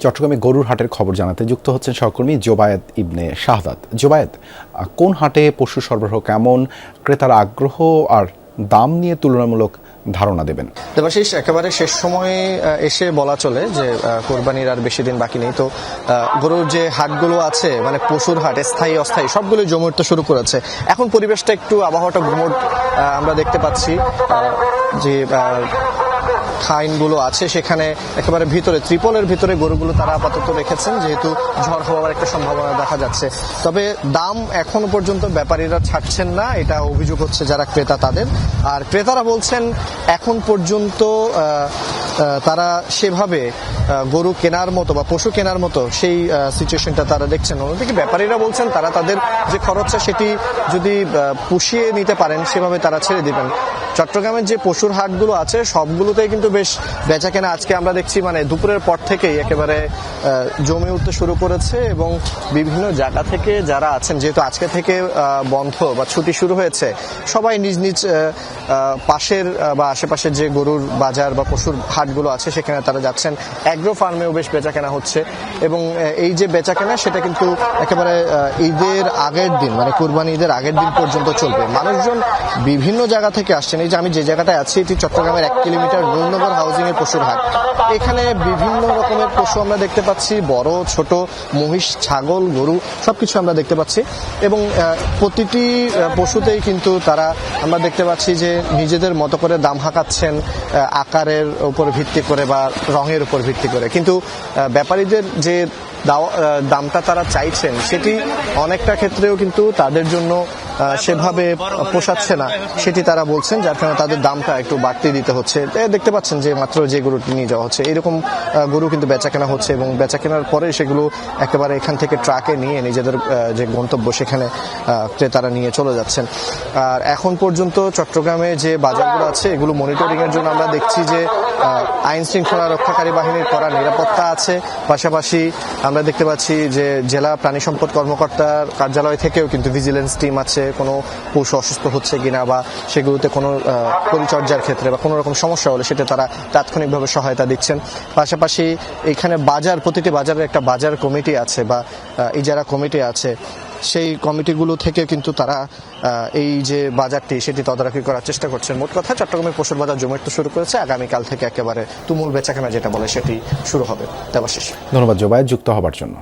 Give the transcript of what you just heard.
চট্টগ্রামে গরুর হাটের খবর জানাতে যুক্ত হচ্ছেন সহকর্মী জোবায়েদ ইবনে শাহাদাত। জোবায়েদ, কোন হাটে পশু সরবরাহ কেমন, ক্রেতার আগ্রহ আর দাম নিয়ে তুলনামূলক ধারণা দেবেন? দেবাশিস, একেবারে শেষ সময়ে এসে বলা চলে যে কোরবানির আর বেশি দিন বাকি নেই। তো গরুর যে হাটগুলো আছে, মানে পশুর হাট, স্থায়ী অস্থায়ী সবগুলো জমে উঠতে শুরু করেছে। এখন পরিবেশটা একটু, আবহাওয়াটা গুমোট আমরা দেখতে পাচ্ছি। যে খাইনগুলো আছে সেখানে একেবারে ভিতরে, ত্রিপলের ভিতরে গরুগুলো তারা আপাতত রেখেছেন, যেহেতু ঝড় হওয়ার একটা সম্ভাবনা দেখা যাচ্ছে। তবে দাম এখনো পর্যন্ত ব্যাপারীরা ছাড়ছেন না, এটা অভিযোগ হচ্ছে যারা ক্রেতা তাদের। আর ক্রেতারা বলছেন এখন পর্যন্ত তারা সেভাবে গরু কেনার মতো বা পশু কেনার মতো সেই সিচুয়েশনটা তারা দেখছেন। অন্যদিকে ব্যাপারীরা বলছেন তারা তাদের যে খরচটা সেটি যদি পুষিয়ে নিতে পারেন সেভাবে তারা ছেড়ে দিবেন। চট্টগ্রামের যে পশুর হাটগুলো আছে সবগুলোতেই কিন্তু বেশ বেচা কেনা আজকে আমরা দেখছি, মানে দুপুরের পর থেকেই একেবারে জমে উঠতে শুরু করেছে। এবং বিভিন্ন জায়গা থেকে যারা আছেন, যেহেতু আজকে থেকে বন্ধ বা ছুটি শুরু হয়েছে, সবাই নিজ নিজ পাশের বা আশেপাশের যে গরুর বাজার বা পশুর হাটগুলো আছে সেখানে তারা যাচ্ছেন। অ্যাগ্রো ফার্মেও বেশ বেচা কেনা হচ্ছে। এবং এই যে বেচা কেনা সেটা কিন্তু একেবারে ঈদের আগের দিন, মানে কুরবানি ঈদের আগের দিন পর্যন্ত চলবে। মানুষজন বিভিন্ন জায়গা থেকে আসছেন। এই যে আমি যে জায়গাটায় আছি, এটি চট্টগ্রামের 1 কিলোমিটার নূরনগর হাউজিং এর পশুর হাট। এখানে বিভিন্ন রকমের পশু আমরা দেখতে পাচ্ছি, বড় ছোট, মহিষ, ছাগল, গরু সবকিছু আমরা দেখতে পাচ্ছি। এবং প্রতিটি পশুতেই কিন্তু তারা, আমরা দেখতে পাচ্ছি যে নিজেদের মতো করে দাম হাঁকাচ্ছেন, আকারের উপর ভিত্তি করে বা রঙের উপর ভিত্তি করে। কিন্তু ব্যাপারীদের যে দামটা তারা চাইছেন সেটি অনেকটা ক্ষেত্রেও কিন্তু তাদের জন্য সেভাবে পোষাচ্ছে না, সেটি তারা বলছেন, যার কারণে তাদের দামটা একটু বাড়তি দিতে হচ্ছে। দেখতে পাচ্ছেন যে মাত্র যে গরুটি নিয়ে যাওয়া হচ্ছে, এরকম গরু কিন্তু বেচা কেনা হচ্ছে। এবং বেচা কেনার পরে সেগুলো একেবারে এখান থেকে ট্রাকে নিয়ে নিজেদের যে গন্তব্য সেখানে ক্রেতারা নিয়ে চলে যাচ্ছেন। আর এখন পর্যন্ত চট্টগ্রামে যে বাজারগুলো আছে এগুলো মনিটরিং এর জন্য আমরা দেখছি যে আইন শৃঙ্খলা রক্ষাকারী বাহিনীর কড়া নিরাপত্তা আছে। পাশাপাশি আমরা দেখতে পাচ্ছি যে জেলা প্রাণী সম্পদ কর্মকর্তার কার্যালয় থেকেও কিন্তু ভিজিলেন্স টিম আছে, কোনো পশু অসুস্থ হচ্ছে কিনা বা সেগুলোতে কোনো পরিচর্যার ক্ষেত্রে বা কোনো রকম সমস্যা হলে সেটা তারা তাৎক্ষণিকভাবে সহায়তা দিচ্ছেন। পাশাপাশি এখানে বাজার, প্রতিটি বাজারের একটা বাজার কমিটি আছে বা ইজারা কমিটি আছে, সেই কমিটিগুলো থেকে কিন্তু তারা এই যে বাজারটি সেটি তদারকি করার চেষ্টা করছেন। মোট কথা চট্টগ্রামের পশুর বাজার জমে উঠতে শুরু করেছে। আগামীকাল থেকে একেবারে তুমুল বেচাকেনা যেটা বলে সেটি শুরু হবে। দেবাশিস, ধন্যবাদ জোবায়েদ যুক্ত হবার জন্য।